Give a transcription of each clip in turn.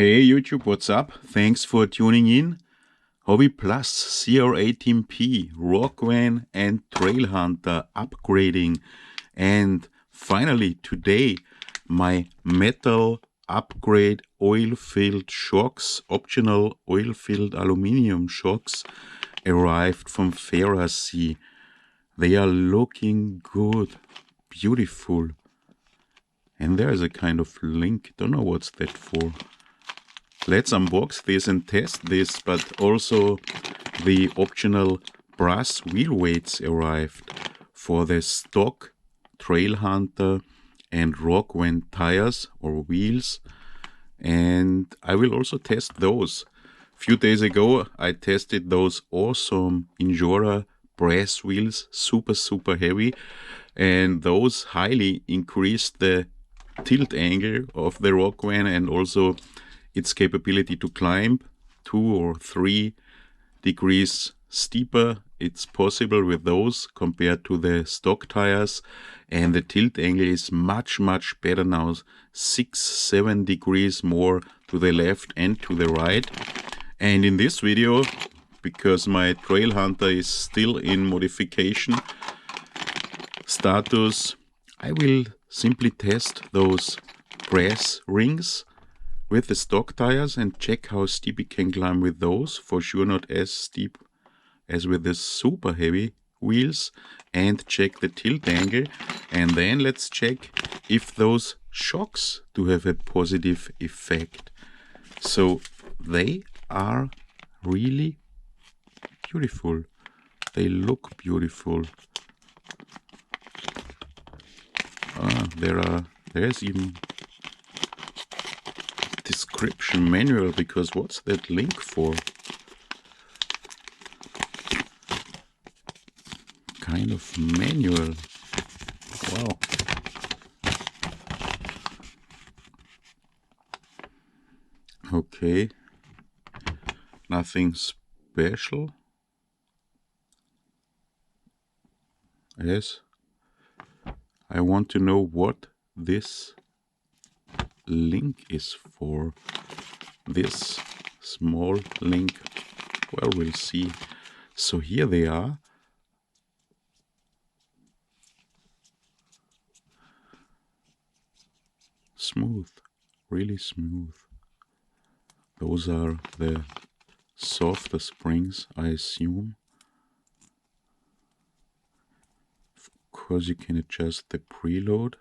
Hey YouTube, what's up? Thanks for tuning in. Hobby Plus CR-18P, Rock Van and Trail Hunter upgrading. And finally today my metal upgrade oil-filled shocks, optional oil-filled aluminum shocks arrived from Ferrasea. They are looking good, beautiful. And there's a kind of link, don't know what's that for. Let's unbox this and test this, but also the optional brass wheel weights arrived for the stock Trail Hunter and Rock Van tires or wheels, and I will also test those. A few days ago I tested those awesome Injora brass wheels, super heavy, and those highly increased the tilt angle of the Rock Van and also its capability to climb 2 or 3 degrees steeper. It's possible with those compared to the stock tires, and the tilt angle is much better now, 6-7 degrees more to the left and to the right. And in this video, because my Trail Hunter is still in modification status, I will simply test those brass rings with the stock tires and check how steep it can climb with those. For sure not as steep as with the super heavy wheels, and check the tilt angle. And then let's check if those shocks do have a positive effect. So they are really beautiful. They look beautiful. There's even description manual, because what's that link for? Kind of manual. Wow. Okay. Nothing special. Yes. I want to know what this link is for. This small link. Well, we'll see. So here they are. Smooth, really smooth. Those are the softer springs, I assume. Of course you can adjust the preload,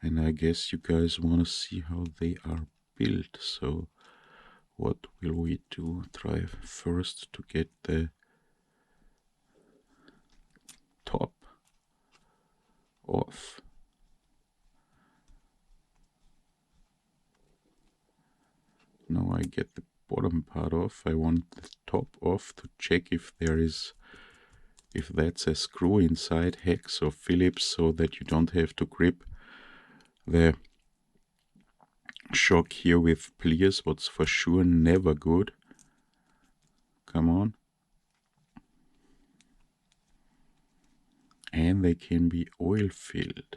and I guess you guys want to see how they are built. So what will we do? Try first to get the top off. Now I get the bottom part off. I want the top off to check if that's a screw inside, hex or Phillips, so that you don't have to grip the shock here with pliers, what's for sure never good. Come on. And they can be oil filled.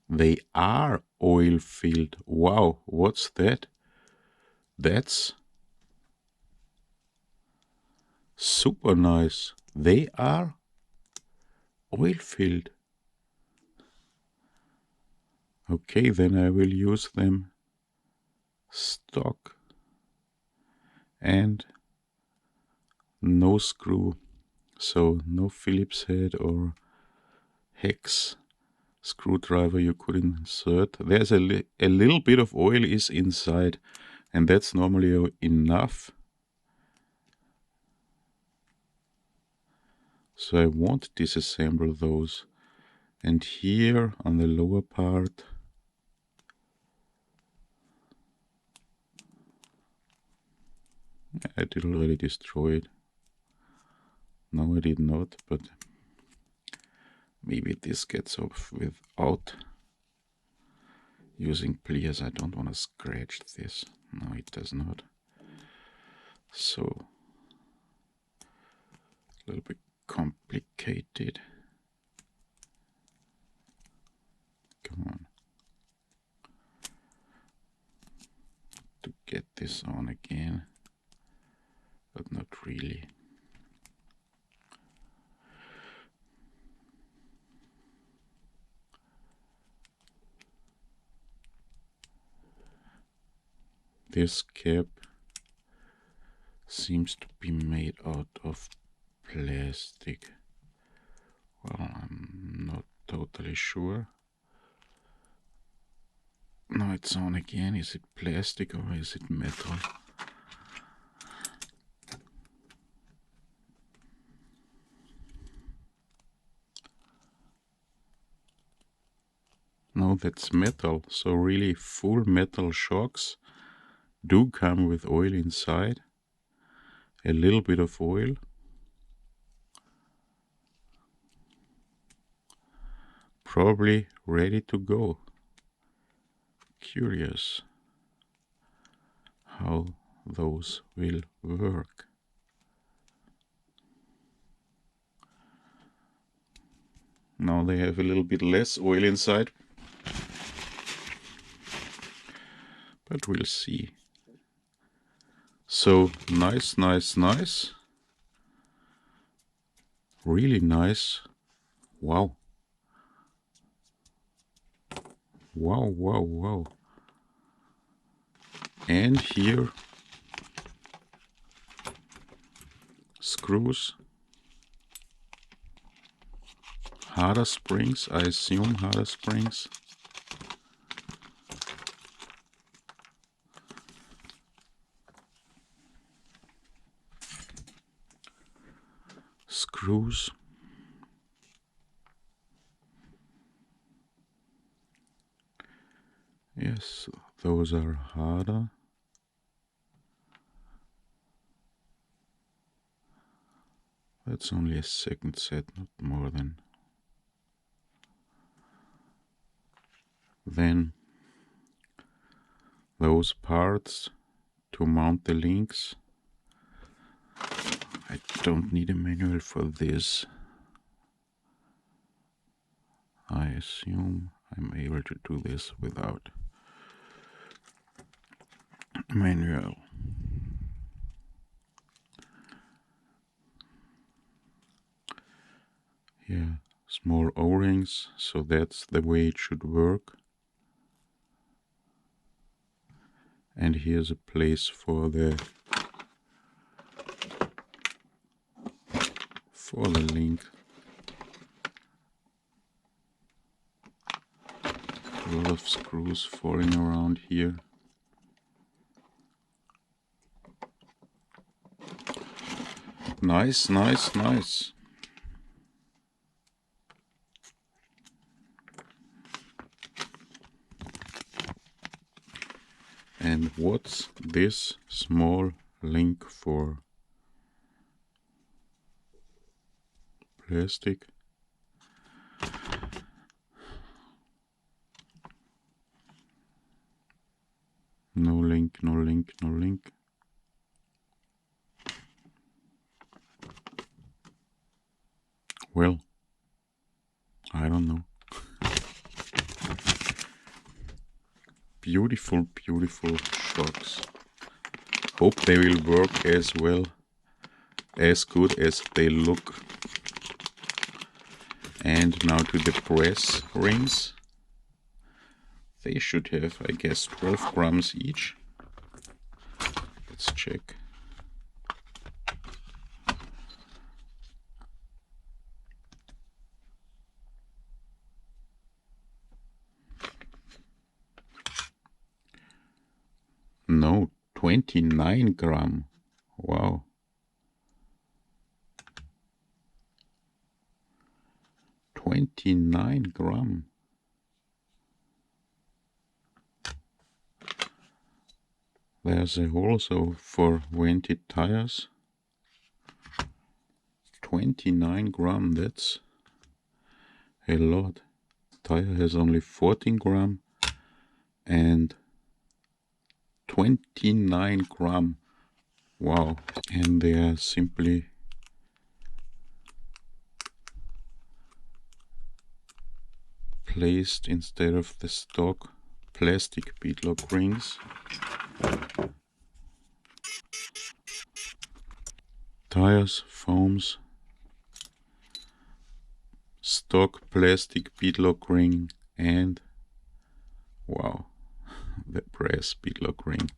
They are oil filled. Wow, what's that? That's super nice. They are oil filled. Okay, then I will use them stock and no screw, so no Phillips head or hex screwdriver you could insert. There's a little bit of oil is inside, and that's normally enough. So I won't disassemble those. And here on the lower part, I did already destroy it. No, I did not, but maybe this gets off without using pliers. I don't want to scratch this. No, it does not. So, a little bit complicated. Come on. this on again, but not really. This cap seems to be made out of plastic. Well, I'm not totally sure. No, it's on again. Is it plastic or is it metal? No, that's metal. So really full metal shocks do come with oil inside. A little bit of oil. Probably ready to go. Curious how those will work. Now they have a little bit less oil inside, but we'll see. So nice, nice, nice. Really nice. Wow. Wow, wow, wow. And here screws, harder springs, I assume harder springs. Screws. Yes, those are harder. That's only a second set, not more than. Then those parts to mount the links. I don't need a manual for this. I assume I'm able to do this without manual. Yeah, small O-rings, so that's the way it should work. And here's a place for the link. A lot of screws falling around here. Nice, nice, nice. And what's this small link for? Plastic. No link, no link, no link. Well, I don't know. Beautiful, beautiful shocks. Hope they will work as well, as good as they look. And now to the press rings. They should have, I guess, 12 grams each. Let's check. No, 29 gram. Wow. 29 gram. There's also for vented tires. 29 gram, that's a lot. Tire has only 14 gram and 29 gram. Wow. And they are simply placed instead of the stock plastic beadlock rings. tires, foams, stock plastic beadlock ring, and wow, the brass beadlock ring.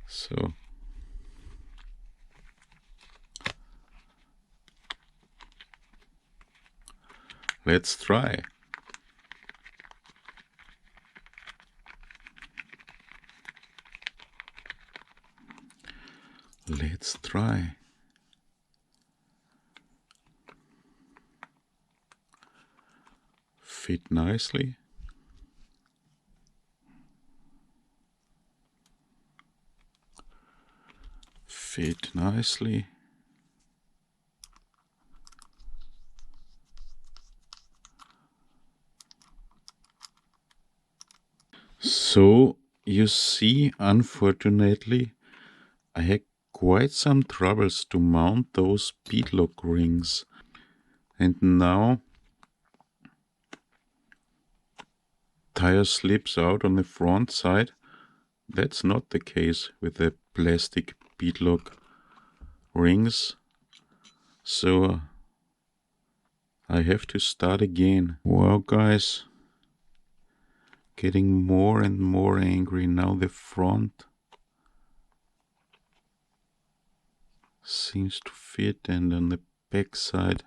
So let's try. Let's try. Fit nicely. Fit nicely. So you see, unfortunately, I had quite some troubles to mount those beadlock rings. And now tire slips out on the front side. That's not the case with the plastic beadlock rings. So I have to start again. Wow, guys. Getting more and more angry. Now the front seems to fit, and on the back side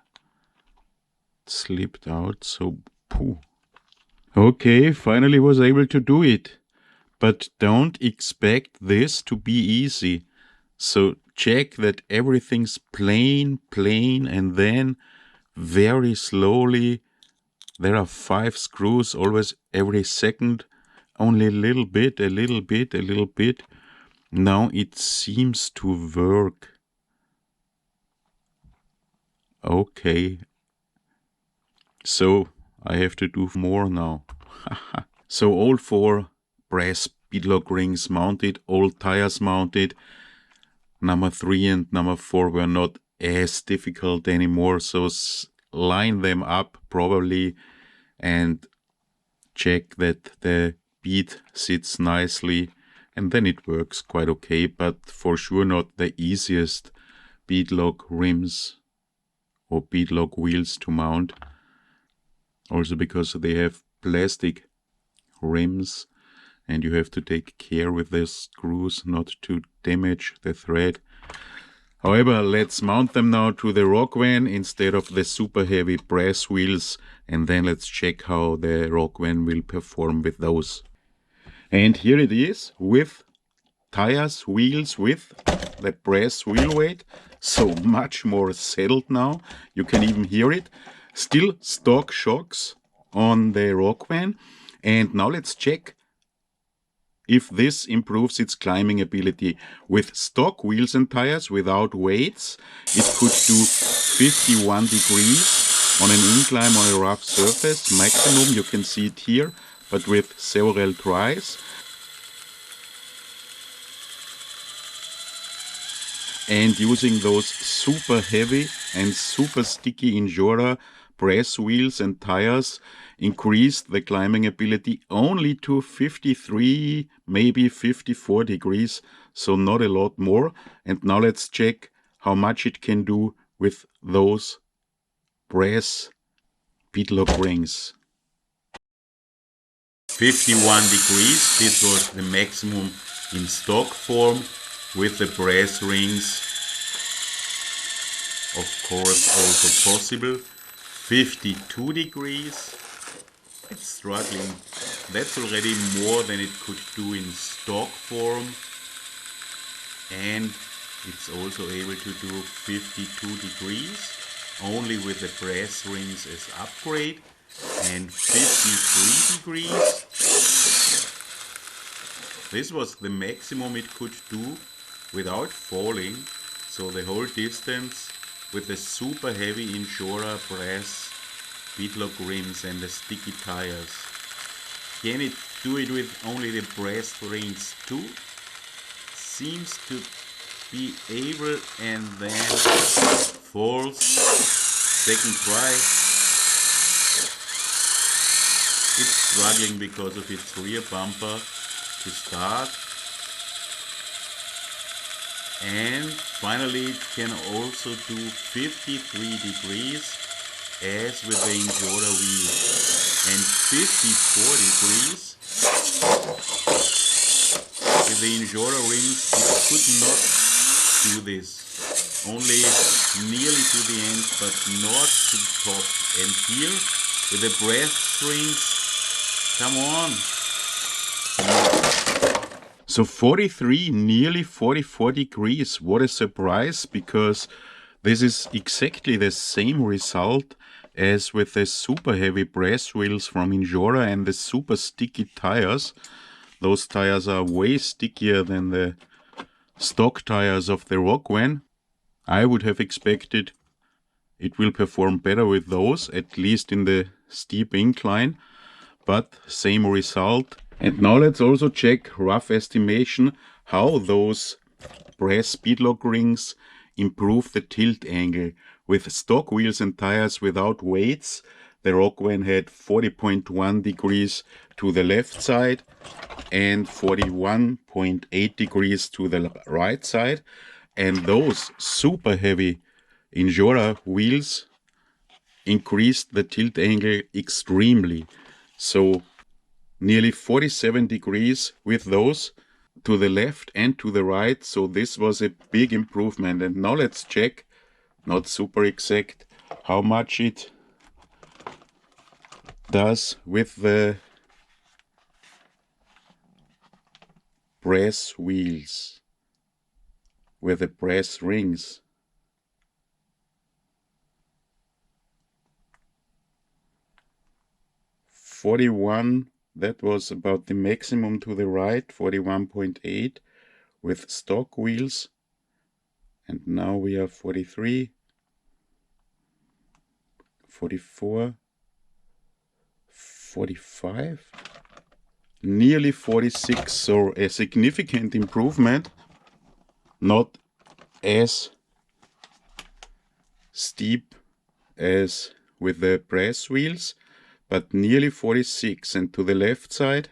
it slipped out, so pooh. Okay, finally was able to do it. But don't expect this to be easy. So check that everything's plain, and then very slowly, there are 5 screws always every second, only a little bit, a little bit, a little bit. Now it seems to work. Okay, so I have to do more now. So all 4 brass beadlock rings mounted, all tires mounted. Number 3 and number 4 were not as difficult anymore, so line them up properly and check that the bead sits nicely, and then it works quite okay, but for sure not the easiest beadlock rims or beadlock wheels to mount. Also because they have plastic rims and you have to take care with the screws not to damage the thread. However, let's mount them now to the rock van instead of the super heavy brass wheels, and then let's check how the rock van will perform with those. And here it is with tires, wheels with the brass wheel weight, so much more settled now. You can even hear it. Still stock shocks on the rock van. And now let's check if this improves its climbing ability. With stock wheels and tires without weights, it could do 51 degrees on an incline on a rough surface. Maximum, you can see it here, but with several tries. And using those super heavy and super sticky Injora brass wheels and tires increased the climbing ability only to 53, maybe 54 degrees, so not a lot more. And now let's check how much it can do with those brass beadlock rings. 51 degrees, this was the maximum in stock form. With the brass rings, of course, also possible. 52 degrees, it's struggling. That's already more than it could do in stock form. And it's also able to do 52 degrees, only with the brass rings as upgrade. And 53 degrees. This was the maximum it could do without falling, so the whole distance with the super heavy Injora brass beadlock rims and the sticky tires. Can it do it with only the brass rings too? Seems to be able, and then falls. Second try. It's struggling because of its rear bumper to start. And finally it can also do 53 degrees as with the Injora wheel, and 54 degrees with the Injora rims. It could not do this, only nearly to the end but not to the top. And here with the brass strings, come on. So 43, nearly 44 degrees. What a surprise, because this is exactly the same result as with the super heavy brass wheels from Injora and the super sticky tires. Those tires are way stickier than the stock tires of the Rockvan. I would have expected it will perform better with those, at least in the steep incline, but same result. And now let's also check rough estimation how those brass speedlock rings improve the tilt angle. With stock wheels and tires without weights, the Rockvan had 40.1 degrees to the left side and 41.8 degrees to the right side. And those super heavy Injora wheels increased the tilt angle extremely. So nearly 47 degrees with those to the left and to the right. So this was a big improvement. And now let's check, not super exact, how much it does with the brass wheels, with the brass rings. (41), that was about the maximum to the right, 41.8 with stock wheels. And now we are 43, 44, 45, nearly 46. So a significant improvement, not as steep as with the brass wheels, but nearly 46. And to the left side,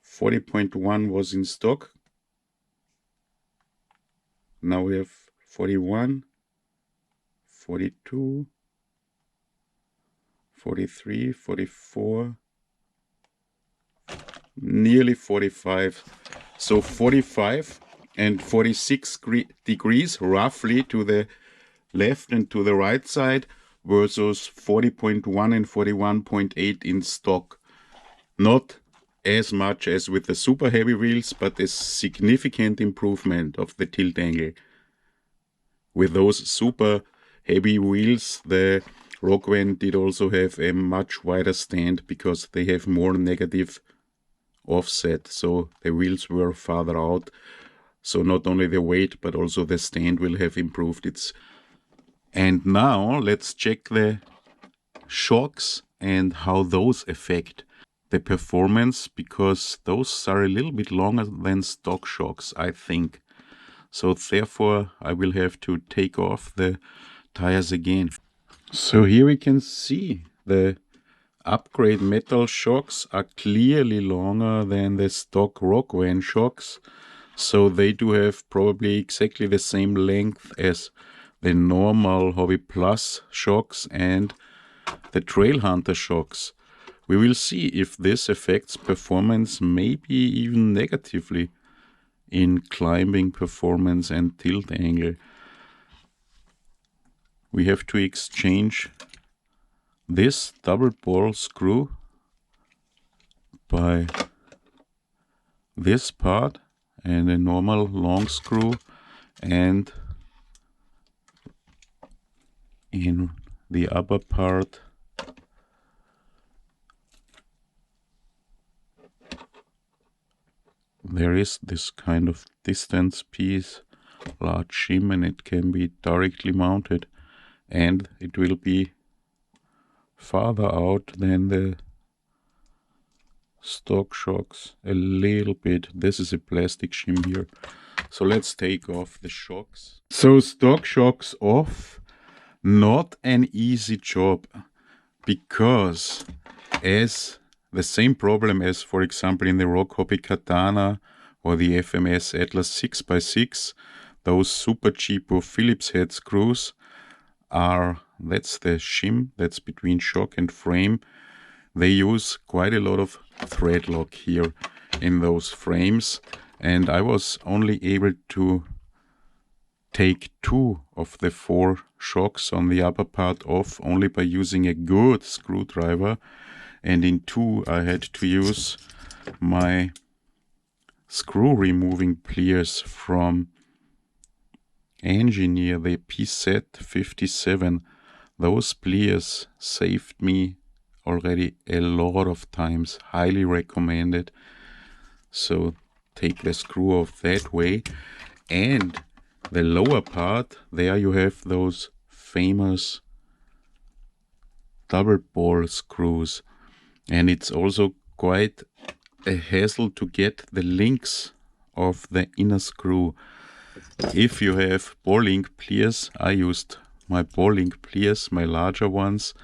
40.1 was in stock. Now we have 41, 42, 43, 44, nearly 45. So 45 and 46 degrees roughly to the left and to the right side versus 40.1 and 41.8 in stock. Not as much as with the super heavy wheels, but a significant improvement of the tilt angle. With those super heavy wheels, the Rockvan did also have a much wider stand because they have more negative offset, so the wheels were farther out. So not only the weight but also the stand will have improved its. And now let's check the shocks and how those affect the performance, because those are a little bit longer than stock shocks, I think. So therefore I will have to take off the tires again. So here we can see the upgrade metal shocks are clearly longer than the stock Rockvan shocks. So they do have probably exactly the same length as the normal Hobby Plus shocks and the Trail Hunter shocks. We will see if this affects performance, maybe even negatively, in climbing performance and tilt angle. We have to exchange this double ball screw by this part and a normal long screw, and in the upper part there is this kind of distance piece, large shim, and it can be directly mounted, and it will be farther out than the stock shocks a little bit. This is a plastic shim here. So let's take off the shocks. So stock shocks off, not an easy job, because as the same problem as, for example, in the Rock Hobby Katana or the FMS Atlas 6x6. Those super cheapo Phillips head screws are, that's the shim, that's between shock and frame. They use quite a lot of thread lock here in those frames, and I was only able to take 2 of the 4 shocks on the upper part off only by using a good screwdriver, and in 2 I had to use my screw removing pliers from Engineer, the PZ57. Those pliers saved me already a lot of times, highly recommended. So take the screw off that way, and the lower part, there you have those famous double ball screws, and it's also quite a hassle to get the links of the inner screw. If you have ball link pliers, I used my ball link pliers, my larger ones,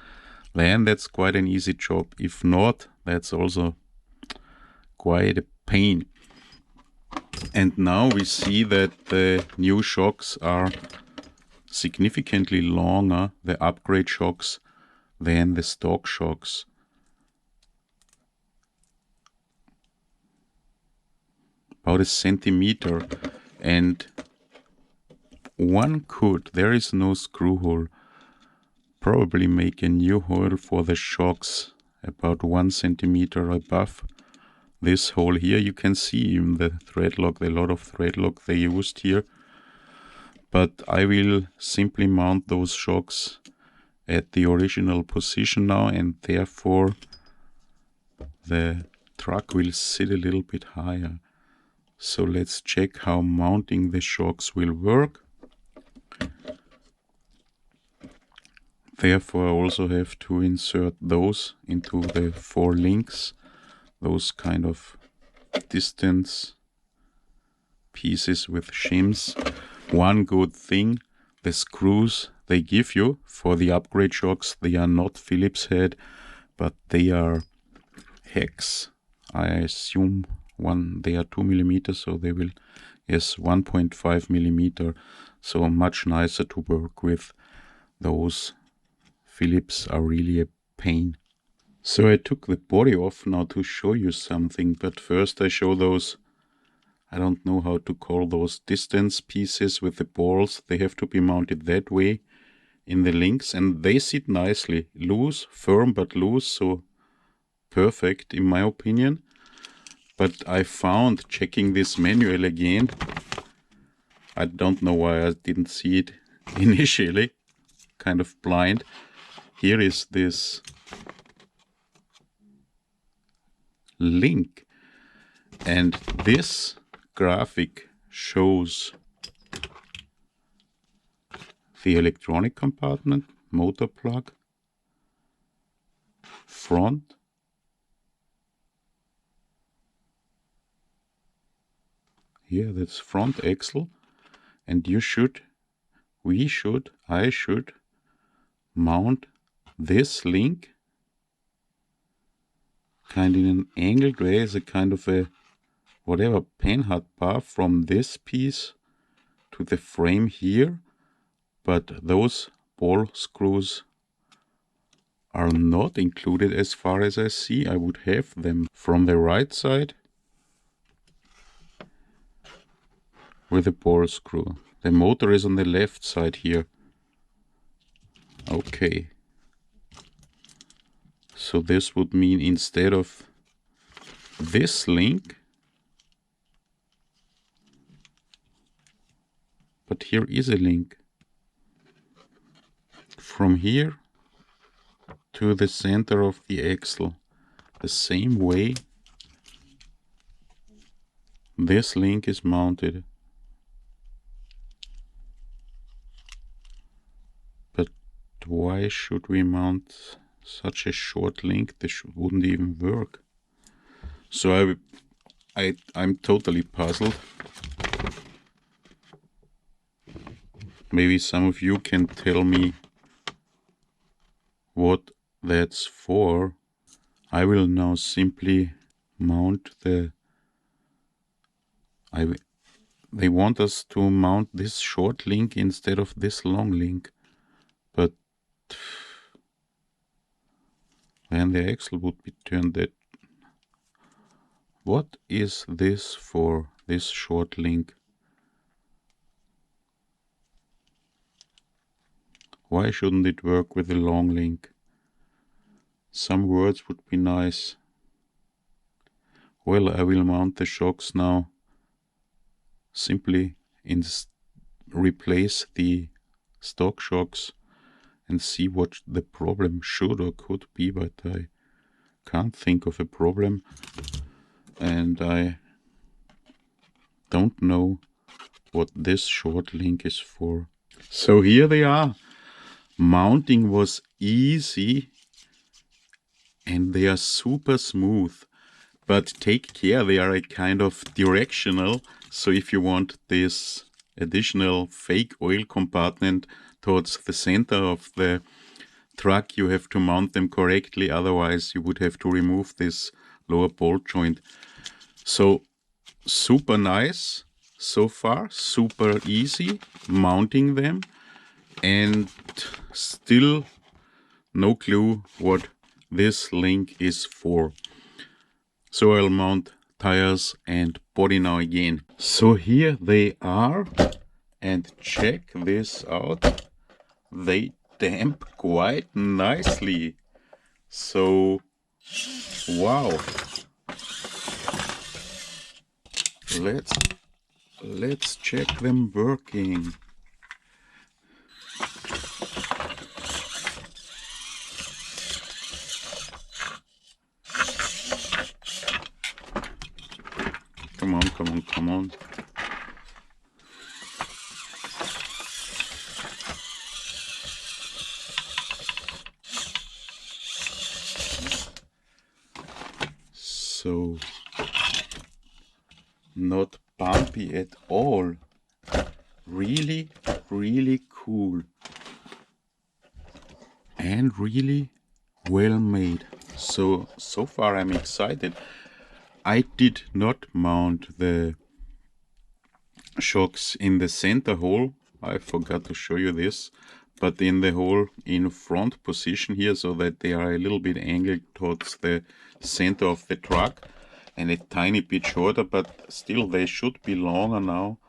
then that's quite an easy job. If not, that's also quite a pain. And now we see that the new shocks are significantly longer, the upgrade shocks, than the stock shocks. About a centimeter, and one could, there is no screw hole, probably make a new hole for the shocks about 1 centimeter above this hole here. You can see in the thread lock, a lot of thread lock they used here, but I will simply mount those shocks at the original position now, and therefore the truck will sit a little bit higher. So let's check how mounting the shocks will work. Therefore I also have to insert those into the 4 links, those kind of distance pieces with shims. One good thing, the screws they give you for the upgrade shocks, they are not Phillips head, but they are hex. I assume they are 2 millimeters, so they will, yes, 1.5 millimeter, so much nicer to work with. Those Phillips are really a pain. So I took the body off now to show you something, but first I show those, I don't know how to call those distance pieces with the balls. They have to be mounted that way in the links, and they sit nicely, loose, firm but loose, so perfect in my opinion. But I found, checking this manual again, I don't know why I didn't see it initially, kind of blind. Here is this link, and this graphic shows the electronic compartment, motor plug, front, here that's front axle, and I should mount this link kind of in an angled way as a kind of a whatever pinhead bar from this piece to the frame here, but those ball screws are not included as far as I see. I would have them from the right side with a ball screw. The motor is on the left side here. Okay. So this would mean instead of this link, but here is a link from here to the center of the axle, the same way this link is mounted. But why should we mount such a short link? This wouldn't even work. So I'm totally puzzled. Maybe some of you can tell me what that's for. I will now simply mount the... They want us to mount this short link instead of this long link, but then the axle would be turned that... What is this for, this short link? Why shouldn't it work with a long link? Some words would be nice. Well, I will mount the shocks now. Simply replace the stock shocks and see what the problem should or could be, but I can't think of a problem and I don't know what this short link is for. So here they are. Mounting was easy and they are super smooth, but take care, they are a kind of directional. So if you want this additional fake oil compartment towards the center of the truck, you have to mount them correctly, otherwise you would have to remove this lower bolt joint. So super nice so far, super easy mounting them, and still no clue what this link is for. So I'll mount tires and body now again. So here they are, and check this out. They damp quite nicely. So wow. Let's check them working. Come on, come on, come on. So not bumpy at all. Really, really cool. And really well made. So far I'm excited. I did not mount the shocks in the center hole. I forgot to show you this, but in the hole in front position here, so that they are a little bit angled towards the center of the truck and a tiny bit shorter, but still they should be longer now,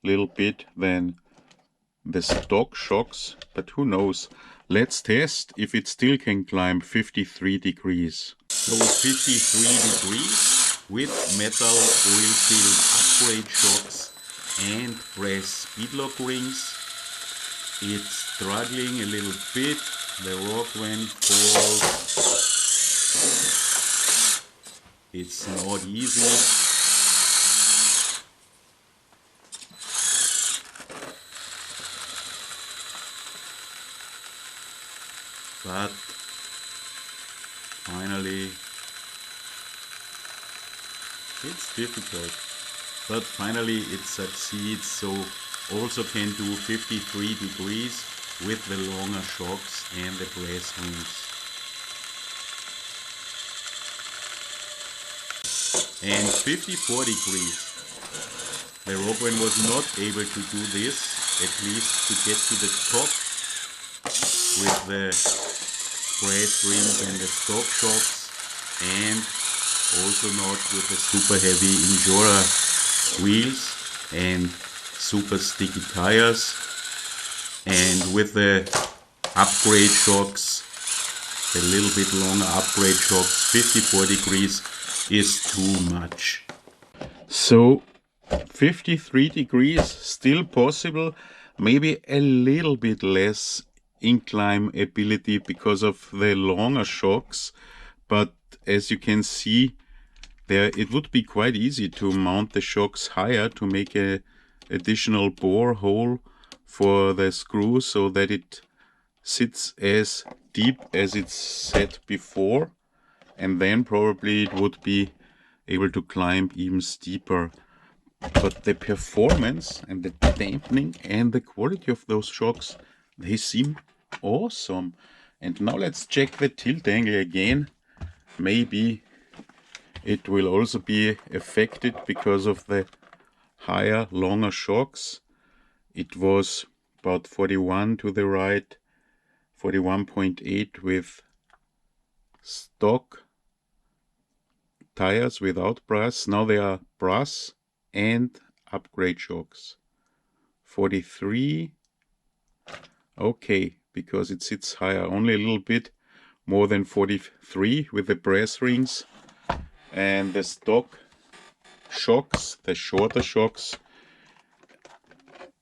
a little bit than the stock shocks, but who knows. Let's test if it still can climb 53 degrees. So 53 degrees with metal oil-filled upgrade shocks and brass speedlock rings. It's struggling a little bit. The rock went cold. It's not easy. But finally, it's difficult, but finally it succeeds. So also can do 53 degrees with the longer shocks and the brass rings. And 54 degrees. The Rockwan was not able to do this, at least to get to the top with the brass rings and the stock shocks, and also not with the super heavy Injora wheels and super sticky tires. And with the upgrade shocks, the little bit longer upgrade shocks, 54 degrees is too much. So 53 degrees still possible, maybe a little bit less incline ability because of the longer shocks, but as you can see there, it would be quite easy to mount the shocks higher to make a additional bore hole for the screw so that it sits as deep as it's set before, and then probably it would be able to climb even steeper. But the performance and the dampening and the quality of those shocks, they seem awesome. And now let's check the tilt angle again. maybe it will also be affected because of the higher, longer shocks. It was about 41 to the right, 41.8 with stock tires without brass. Now they are brass and upgrade shocks. 43, okay, because it sits higher, only a little bit more than 43 with the brass rings. And the stock shocks, the shorter shocks,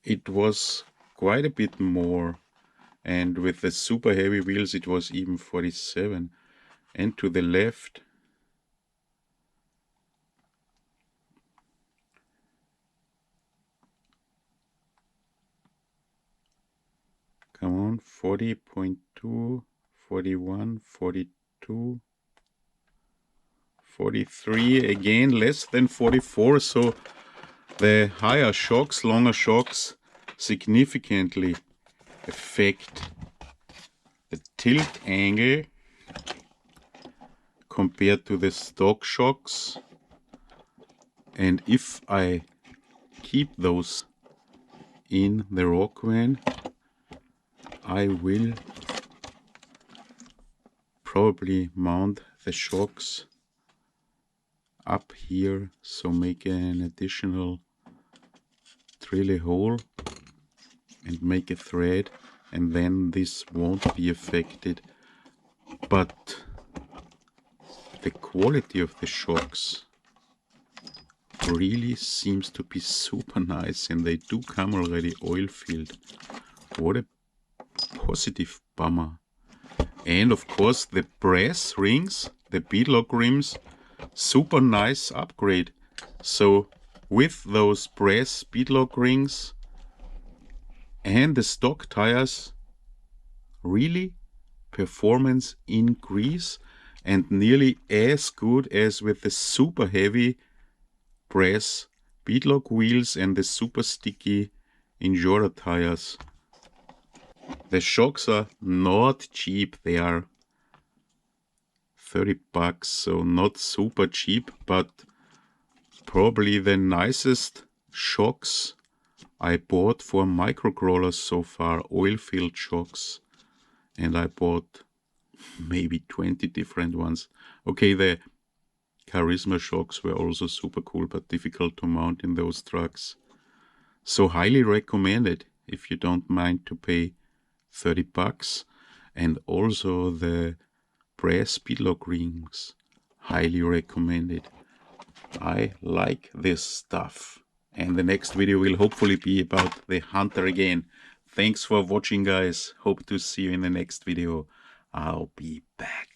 it was quite a bit more. And with the super heavy wheels it was even 47. And to the left, come on, 40.2, 41, 42, 43, again less than 44. So the higher shocks, longer shocks significantly affect the tilt angle compared to the stock shocks. And if I keep those in the rock van, I will probably mount the shocks up here, so make an additional drill a hole and make a thread, and then this won't be affected. But the quality of the shocks really seems to be super nice, and they do come already oil filled. What a positive bummer. And of course the brass rings, the beadlock rims, super nice upgrade. So with those brass beadlock rings and the stock tires, really performance increase, and nearly as good as with the super heavy brass beadlock wheels and the super sticky Injora tires. The shocks are not cheap, they are 30 bucks, so not super cheap, but probably the nicest shocks I bought for microcrawlers so far, oil-filled shocks. And I bought maybe 20 different ones. Okay, the Charisma shocks were also super cool, but difficult to mount in those trucks. So highly recommended if you don't mind to pay 30 bucks. And also the brass beadlock rings, highly recommended. I like this stuff. And the next video will hopefully be about the Hunter again. Thanks for watching, guys. Hope to see you in the next video. I'll be back.